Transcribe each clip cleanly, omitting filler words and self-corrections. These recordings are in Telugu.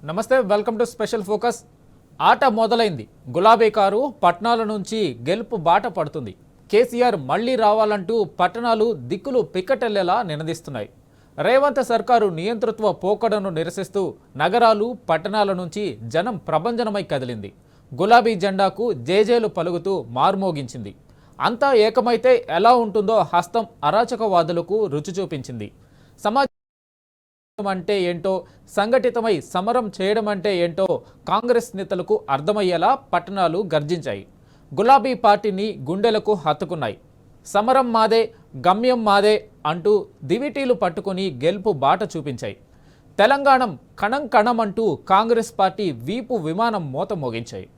నమస్తే, వెల్కమ్ టు స్పెషల్ ఫోకస్. ఆట మొదలైంది. గులాబీ కారు పట్నాల నుంచి గెలుపు బాట పడుతుంది. కేసీఆర్ మళ్లీ రావాలంటూ పట్టణాలు దిక్కులు పిక్కటెల్లేలా నినదిస్తున్నాయి. రేవంత్ సర్కారు నియంతృత్వ పోకడను నిరసిస్తూ నగరాలు పట్టణాల నుంచి జనం ప్రభంజనమై కదిలింది. గులాబీ జెండాకు జేజేలు పలుకుతూ మార్మోగించింది. అంతా ఏకమైతే ఎలా ఉంటుందో హస్తం అరాచకవాదులకు రుచి చూపించింది. సమాజ అంటే ఏంటో, సంఘటితమై సమరం చేయడం అంటే ఏంటో కాంగ్రెస్ నేతలకు అర్థమయ్యేలా పట్టణాలు గర్జించాయి. గులాబీ పార్టీని గుండెలకు హత్తుకున్నాయి. సమరం మాదే, గమ్యం మాదే అంటూ దివిటీలు పట్టుకుని గెలుపు బాట చూపించాయి. తెలంగాణం కణం కణం అంటూ కాంగ్రెస్ పార్టీ వీపు విమానం మోత మోగించాయి.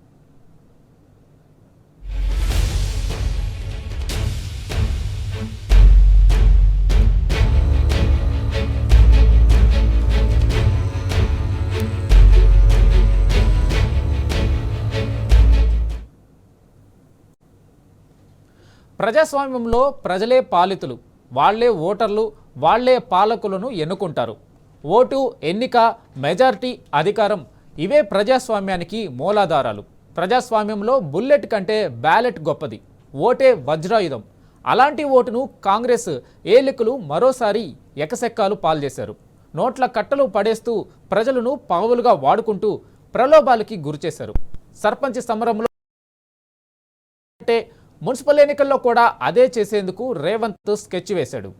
ప్రజాస్వామ్యంలో ప్రజలే పాలితులు, వాళ్లే ఓటర్లు, వాళ్లే పాలకులను ఎన్నుకుంటారు. ఓటు, ఎన్నిక, మెజారిటీ, అధికారం ఇవే ప్రజాస్వామ్యానికి మూలాధారాలు. ప్రజాస్వామ్యంలో బుల్లెట్ కంటే బ్యాలెట్ గొప్పది. ఓటే వజ్రాయుధం. అలాంటి ఓటును కాంగ్రెస్ ఏలికలు మరోసారి ఎకసెక్కాలు పాల్చేశారు. నోట్ల కట్టలు పడేస్తూ ప్రజలను పావులుగా వాడుకుంటూ ప్రలోభాలకి గురిచేశారు. సర్పంచ్ సమరంలో అంటే మున్సిపల్ ఎన్నికల్లో కూడా అదే చేసేందుకు రేవంత్ స్కెచ్ వేశాడు.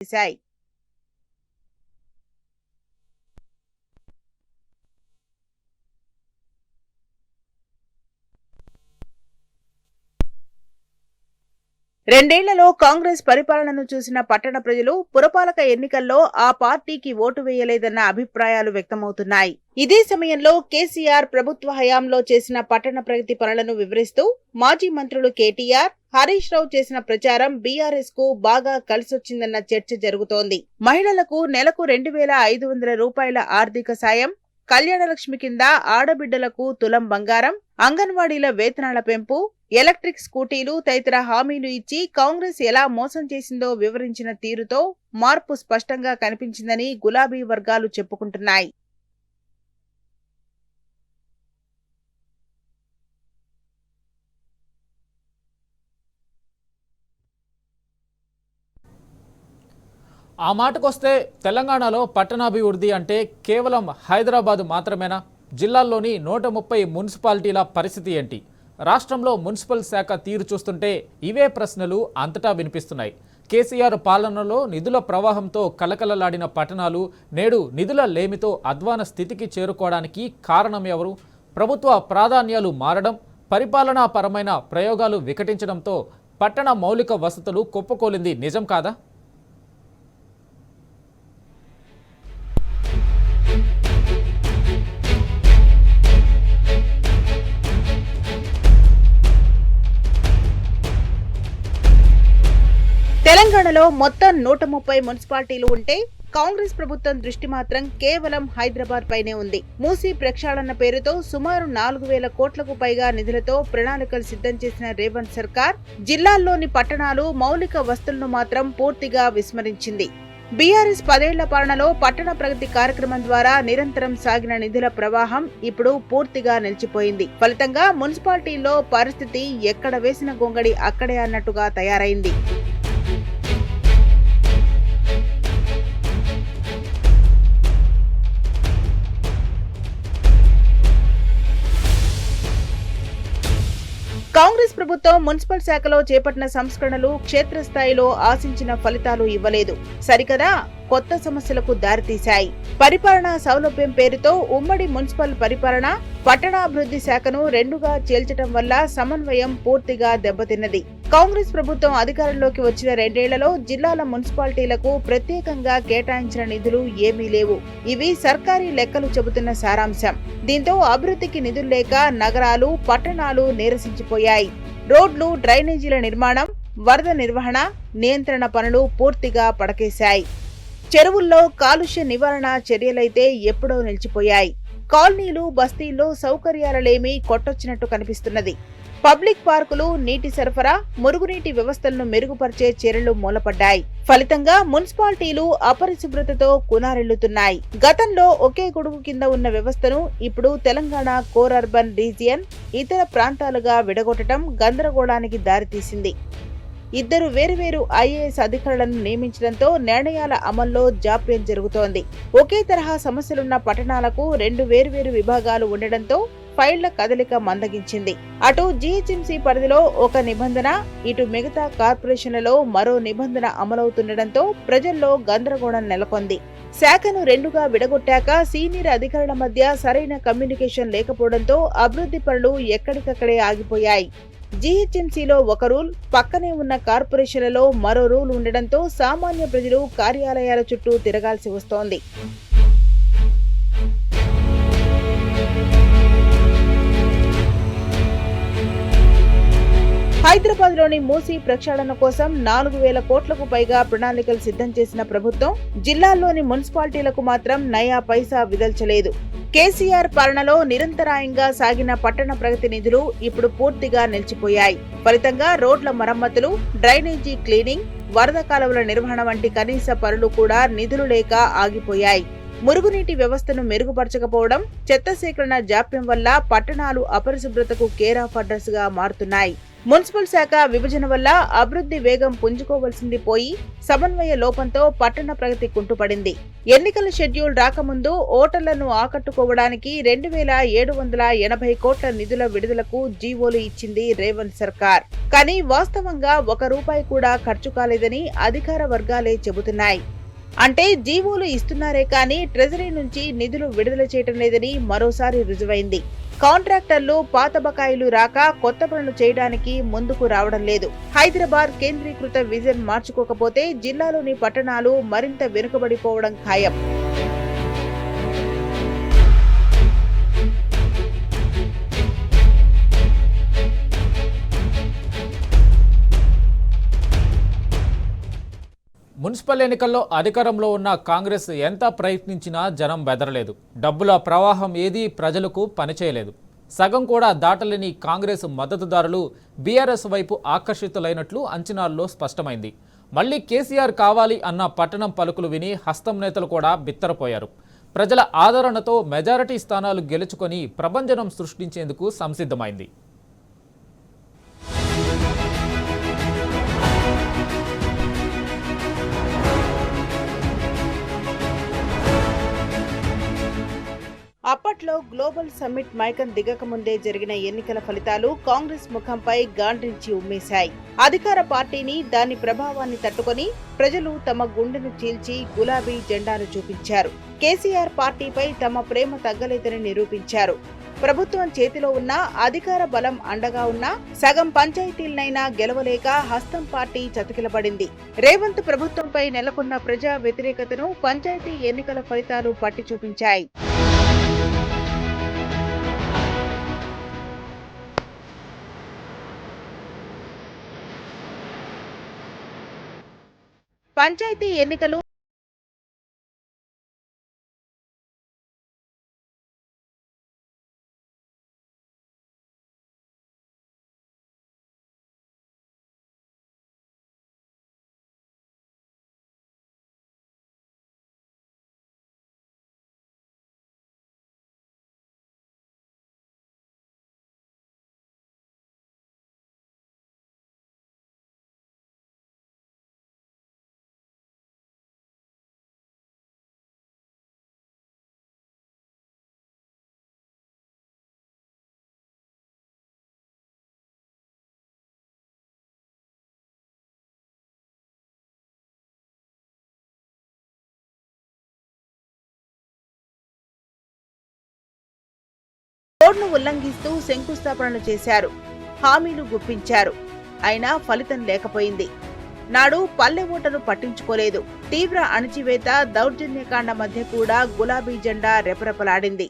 చేశాయి. రెండేళ్లలో కాంగ్రెస్ పరిపాలనను చూసిన పట్టణ ప్రజలు పురపాలక ఎన్నికల్లో ఆ పార్టీకి ఓటు వేయలేదన్న అభిప్రాయాలు వ్యక్తమవుతున్నాయి. ఇదే సమయంలో కేసీఆర్ ప్రభుత్వ హయాంలో చేసిన పట్టణ ప్రగతి పనులను వివరిస్తూ మాజీ మంత్రులు కేటీఆర్, హరీష్ రావు చేసిన ప్రచారం బీఆర్ఎస్ కు బాగా కలిసొచ్చిందన్న చర్చ జరుగుతోంది. మహిళలకు నెలకు 2,500 రూపాయల ఆర్థిక సాయం, కళ్యాణలక్ష్మి కింద ఆడబిడ్డలకు తులం బంగారం, అంగన్వాడీల వేతనాల పెంపు, ఎలక్ట్రిక్ స్కూటీలు తదితర హామీలు ఇచ్చి కాంగ్రెస్ ఎలా మోసం చేసిందో వివరించిన తీరుతో మార్పు స్పష్టంగా కనిపించిందని గులాబీ వర్గాలు చెప్పుకుంటున్నాయి. ఆ మాటకొస్తే తెలంగాణలో పట్టణాభివృద్ధి అంటే కేవలం హైదరాబాద్ మాత్రమేనా? జిల్లాల్లోని 130 మున్సిపాలిటీల పరిస్థితి ఏంటి? రాష్ట్రంలో మున్సిపల్ శాఖ తీరు చూస్తుంటే ఇవే ప్రశ్నలు అంతటా వినిపిస్తున్నాయి. కేసీఆర్ పాలనలో నిధుల ప్రవాహంతో కలకలలాడిన పట్టణాలు నేడు నిధుల లేమితో అధ్వాన స్థితికి చేరుకోవడానికి కారణం ఎవరు? ప్రభుత్వ ప్రాధాన్యాలు మారడం, పరిపాలనా పరమైన ప్రయోగాలు వికటించడంతో పట్టణ మౌలిక వసతులు కుప్పకూలింది నిజం కాదా? తెలంగాణలో మొత్తం 130 మున్సిపాలిటీలు ఉంటే కాంగ్రెస్ ప్రభుత్వం దృష్టి మాత్రం కేవలం హైదరాబాద్ పైనే ఉంది. మూసీ ప్రక్షాళన పేరుతో సుమారు 4,000 కోట్లకు పైగా నిధులతో ప్రణాళికలు సిద్ధం చేసిన రేవంత్ సర్కార్ జిల్లాల్లోని పట్టణాలు మౌలిక వసతులను మాత్రం పూర్తిగా విస్మరించింది. బీఆర్ఎస్ 10 ఏళ్ల పాలనలో పట్టణ ప్రగతి కార్యక్రమం ద్వారా నిరంతరం సాగిన నిధుల ప్రవాహం ఇప్పుడు పూర్తిగా నిలిచిపోయింది. ఫలితంగా మున్సిపాలిటీల్లో పరిస్థితి ఎక్కడ వేసిన గొంగడి అక్కడే అన్నట్టుగా తయారైంది. కాంగ్రెస్ ప్రభుత్వం మున్సిపల్ శాఖలో చేపట్టిన సంస్కరణలు క్షేత్రస్థాయిలో ఆశించిన ఫలితాలు ఇవ్వలేదు. సరికదా కొత్త సమస్యలకు దారితీశాయి. పరిపాలనా సౌలభ్యం పేరుతో ఉమ్మడి మున్సిపల్ పరిపాలన, పట్టణాభివృద్ధి శాఖను రెండుగా చేల్చడం వల్ల సమన్వయం పూర్తిగా దెబ్బతిన్నది. కాంగ్రెస్ ప్రభుత్వం అధికారంలోకి వచ్చిన 2 ఏళ్లలో జిల్లాల మున్సిపాలిటీలకు ప్రత్యేకంగా కేటాయించిన నిధులు ఏమీ లేవు. ఇవి సర్కారీ లెక్కలు చెబుతున్న సారాంశం. దీంతో అభివృద్ధికి నిధులు లేక నగరాలు, పట్టణాలు నీరసించిపోయాయి. రోడ్లు, డ్రైనేజీల నిర్మాణం, వరద నిర్వహణ, నియంత్రణ పనులు పూర్తిగా పడకేశాయి. చెరువుల్లో కాలుష్య నివారణ చర్యలైతే ఎప్పుడో నిలిచిపోయాయి. కాలనీలు, బస్తీల్లో సౌకర్యాలలేమీ కొట్టొచ్చినట్టు కనిపిస్తున్నది. పబ్లిక్ పార్కులు, నీటి సరఫరా, మురుగునీటి వ్యవస్థలను మెరుగుపరిచే చర్యలు మూలపడ్డాయి. ఫలితంగా మున్సిపాలిటీలు అపరిశుభ్రతతో కునారిల్లుతున్నాయి. గతంలో ఒకే గొడుగు కింద ఉన్న వ్యవస్థను ఇప్పుడు తెలంగాణ కోర్ అర్బన్ రీజియన్, ఇతర ప్రాంతాలుగా విడగొట్టడం గందరగోళానికి దారితీసింది. 2 వేరువేరు ఐఏఎస్ అధికారులను నియమించడంతో నిర్ణయాల అమల్లో జాప్యం జరుగుతోంది. ఒకే తరహా సమస్యలున్న పట్టణాలకు 2 వేర్వేరు విభాగాలు ఉండడంతో ఫైళ్ల కదలిక మందగించింది. అటు జీహెచ్ఎంసీ పరిధిలో ఒక నిబంధన, ఇటు మిగతా కార్పొరేషన్లలో మరో నిబంధన అమలవుతుండటంతో ప్రజల్లో గందరగోళం నెలకొంది. శాఖను 2గా విడగొట్టాక సీనియర్ అధికారుల మధ్య సరైన కమ్యూనికేషన్ లేకపోవడంతో అభివృద్ధి పనులు ఎక్కడికక్కడే ఆగిపోయాయి. జీహెచ్ఎంసీలో ఒక రూల్, పక్కనే ఉన్న కార్పొరేషన్లలో మరో రూల్ ఉండడంతో సామాన్య ప్రజలు కార్యాలయాల చుట్టూ తిరగాల్సి వస్తోంది. హైదరాబాద్ లోని మూసీ ప్రక్షాళన కోసం 4,000 కోట్లకు పైగా ప్రణాళికలు సిద్ధం చేసిన ప్రభుత్వం జిల్లాల్లోని మున్సిపాలిటీలకు మాత్రం నయా పైసా విదల్చలేదు. కేసీఆర్ పాలనలో నిరంతరాయంగా సాగిన పట్టణ ప్రగతి నిధులు ఇప్పుడు పూర్తిగా నిలిచిపోయాయి. ఫలితంగా రోడ్ల మరమ్మతులు, డ్రైనేజీ క్లీనింగ్, వరద కాలువల నిర్వహణ వంటి కనీస పనులు కూడా నిధులు లేక ఆగిపోయాయి. మురుగునీటి వ్యవస్థను మెరుగుపరచకపోవడం, చెత్త సేకరణ జాప్యం వల్ల పట్టణాలు అపరిశుభ్రతకు కేర్ ఆఫ్ అడ్రస్ గా మారుతున్నాయి. మున్సిపల్ శాఖ విభజన వల్ల అభివృద్ధి వేగం పుంజుకోవలసింది పోయి సమన్వయ లోపంతో పట్టణ ప్రగతి కుంటుపడింది. ఎన్నికల షెడ్యూల్ రాకముందు ఓటర్లను ఆకట్టుకోవడానికి 2,780 కోట్ల నిధుల విడుదలకు జీవోలు ఇచ్చింది రేవంత్ సర్కార్. కానీ వాస్తవంగా ₹1 కూడా ఖర్చు కాలేదని అధికార వర్గాలే చెబుతున్నాయి. అంటే జీవోలు ఇస్తున్నారే కానీ ట్రెజరీ నుంచి నిధులు విడుదల చేయటం లేదని మరోసారి రుజువైంది. కాంట్రాక్టర్లు పాత బకాయిలు రాక కొత్త పనులు చేయడానికి ముందుకు రావడం లేదు. హైదరాబాద్ కేంద్రీకృత విజన్ మార్చుకోకపోతే జిల్లాలోని పట్టణాలు మరింత వెనుకబడిపోవడం ఖాయం. మున్సిపల్ ఎన్నికల్లో అధికారంలో ఉన్న కాంగ్రెస్ ఎంత ప్రయత్నించినా జనం బెదరలేదు. డబ్బుల ప్రవాహం ఏదీ ప్రజలకు పనిచేయలేదు. సగం కూడా దాటలేని కాంగ్రెస్ మద్దతుదారులు బీఆర్ఎస్ వైపు ఆకర్షితులైనట్లు అంచనాల్లో స్పష్టమైంది. మళ్లీ కేసీఆర్ కావాలి అన్న పట్టణం పలుకులు విని హస్తం నేతలు కూడా బిత్తరపోయారు. ప్రజల ఆదరణతో మెజారిటీ స్థానాలు గెలుచుకొని ప్రభంజనం సృష్టించేందుకు సంసిద్ధమైంది. అప్పట్లో గ్లోబల్ సమ్మిట్ మైకం దిగకముందే జరిగిన ఎన్నికల ఫలితాలు కాంగ్రెస్ ముఖంపై గాండ్రించి ఉమ్మేశాయి. అధికార పార్టీని దాని ప్రభావాన్ని తట్టుకొని ప్రజలు తమ గుండెను చీల్చి గులాబీ జెండాను చూపించారు. కేసీఆర్ పార్టీపై తమ ప్రేమ తగ్గలేదని నిరూపించారు. ప్రభుత్వం చేతిలో ఉన్న అధికార బలం అండగా ఉన్నా సగం పంచాయతీలనైనా గెలవలేక హస్తం పార్టీ చతికిలబడింది. రేవంత్ ప్రభుత్వంపై నెలకొన్న ప్రజా వ్యతిరేకతను పంచాయతీ ఎన్నికల ఫలితాలు పట్టి చూపించాయి. పంచాయతీ ఎన్నికలు కోడ్ను ఉల్లంఘిస్తూ శంకుస్థాపనలు చేశారు, హామీలు గుప్పించారు. అయినా ఫలితం లేకపోయింది. నాడు పల్లె ఓటరు పట్టించుకోలేదు. తీవ్ర అణచివేత, దౌర్జన్యకాండ మధ్య కూడా గులాబీ జెండా రెపరెపలాడింది.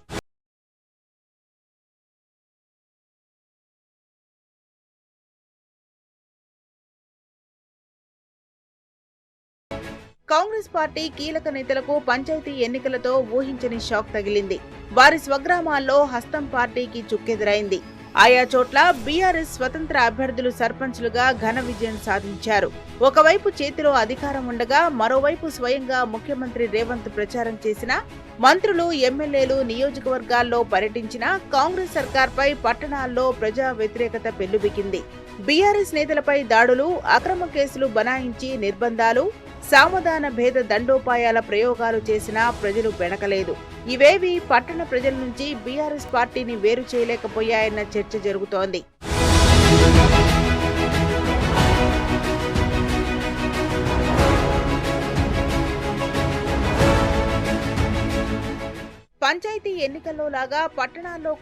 కాంగ్రెస్ పార్టీ కీలక నేతలకు పంచాయతీ ఎన్నికలతో ఊహించని షాక్ తగిలింది. వారి స్వగ్రామాల్లో హస్తం పార్టీకి చుక్కెదురైంది. ఆయా చోట్ల బీఆర్ఎస్ స్వతంత్ర అభ్యర్థులు సర్పంచ్లుగా ఘన విజయం సాధించారు. ఒకవైపు చేతిలో అధికారం ఉండగా మరోవైపు స్వయంగా ముఖ్యమంత్రి రేవంత్ ప్రచారం చేసిన మంత్రులు, ఎమ్మెల్యేలు నియోజకవర్గాల్లో పర్యటించిన కాంగ్రెస్ సర్కార్పై పట్టణాల్లో ప్రజా వ్యతిరేకత పెల్లుబికింది. బీఆర్ఎస్ నేతలపై దాడులు, అక్రమ కేసులు బనాయించి నిర్బంధాలు, సామధాన భేద దండోపాయాల ప్రయోగాలు చేసినా ప్రజలు బెణకలేదు. ఇవేవి పట్టణ ప్రజల నుంచి బీఆర్ఎస్ పార్టీని వేరు చేయలేకపోయాయన్న చర్చ జరుగుతోంది. పంచాయతీ ఎన్నికల్లో లాగా పట్టణాల్లో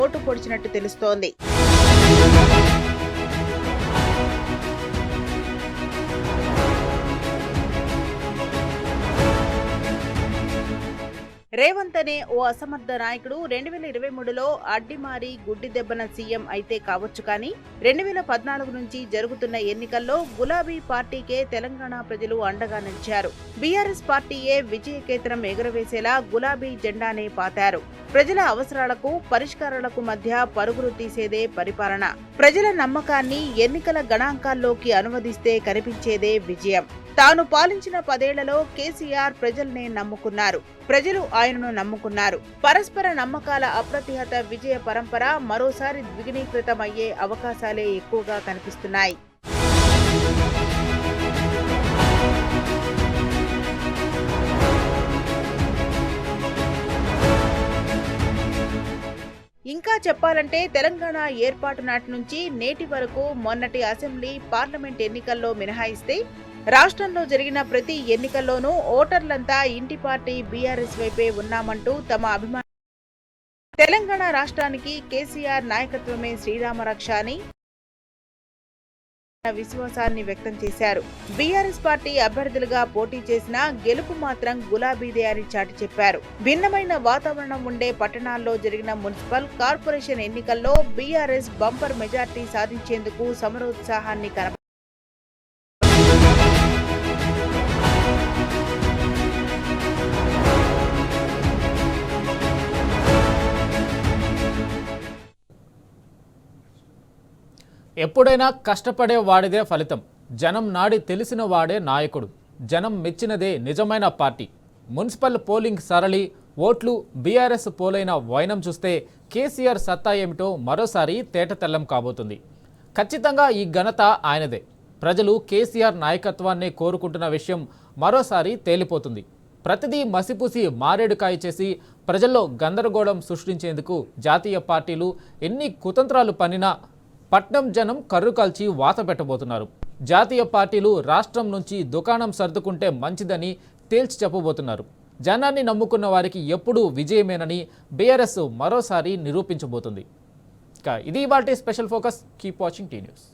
ఓటు పొడిచినట్టు తెలుస్తోంది. రేవంత్ అనే ఓ అసమర్థ నాయకుడు 2023లో అడ్డిమారి గుడ్డి దెబ్బన సీఎం అయితే కావచ్చు, కానీ 2014 నుంచి జరుగుతున్న ఎన్నికల్లో గులాబీ పార్టీకే తెలంగాణ ప్రజలు అండగా నిలిచారు. బీఆర్ఎస్ పార్టీయే విజయకేతనం ఎగురవేసేలా గులాబీ జెండానే పాతారు. ప్రజల అవసరాలకు పరిష్కారాలకు మధ్య పరుగులు తీసేదే పరిపాలన. ప్రజల నమ్మకాన్ని ఎన్నికల గణాంకాల్లోకి అనువదిస్తే కనిపించేదే విజయం. తాను పాలించిన 10 ఏళ్లలో కేసీఆర్ ప్రజల్నే నమ్ముకున్నారు, ప్రజలు ఆయనను నమ్ముకున్నారు. పరస్పర నమ్మకాల అప్రతిహత విజయ పరంపర మరోసారి ద్విగుణీకృతమయ్యే అవకాశాలే ఎక్కువగా కనిపిస్తున్నాయి. ఇంకా చెప్పాలంటే తెలంగాణ ఏర్పాటు నాటి నుంచి నేటి వరకు మొన్నటి అసెంబ్లీ, పార్లమెంట్ ఎన్నికల్లో మినహాయిస్తే రాష్ట్రంలో జరిగిన ప్రతి ఎన్నికల్లోనూ ఓటర్లంతా ఇంటి పార్టీ బీఆర్ఎస్ వైపే ఉన్నామంటూ తమ అభిమాన తెలంగాణ రాష్ట్రానికి కేసీఆర్ నాయకత్వమే శ్రీరామరక్ష అని విశ్వాసాన్ని వ్యక్తం చేశారు. బీఆర్ఎస్ పార్టీ అభ్యర్థులుగా పోటీ చేసినా గెలుపు మాత్రం గులాబీదే అని చాటి చెప్పారు. భిన్నమైన వాతావరణం ఉండే పట్టణాల్లో జరిగిన మున్సిపల్, కార్పొరేషన్ ఎన్నికల్లో బీఆర్ఎస్ బంపర్ మెజార్టీ సాధించేందుకు సమరోత్సాహాన్ని కనబరిచారు. ఎప్పుడైనా కష్టపడే వాడిదే ఫలితం. జనం నాడి తెలిసిన వాడే నాయకుడు. జనం మెచ్చినదే నిజమైన పార్టీ. మున్సిపల్ పోలింగ్ సరళి, ఓట్లు బీఆర్ఎస్ పోలైన వైనం చూస్తే కేసీఆర్ సత్తా ఏమిటో మరోసారి తేటతెల్లం కాబోతుంది. ఖచ్చితంగా ఈ ఘనత ఆయనదే. ప్రజలు కేసీఆర్ నాయకత్వాన్నే కోరుకుంటున్న విషయం మరోసారి తేలిపోతుంది. ప్రతిదీ మసిపూసి మారేడుకాయ చేసి ప్రజల్లో గందరగోళం సృష్టించేందుకు జాతీయ పార్టీలు ఎన్ని కుతంత్రాలు పన్నినా పట్నం జనం కర్రు కాల్చి వాత పెట్టబోతున్నారు. జాతీయ పార్టీలు రాష్ట్రం నుంచి దుకాణం సర్దుకుంటే మంచిదని తేల్చి చెప్పబోతున్నారు. జనాన్ని నమ్ముకున్న వారికి ఎప్పుడూ విజయమేనని బీఆర్ఎస్ మరోసారి నిరూపించబోతుంది. ఇది ఇవాల్టి special focus. Keep watching tea news.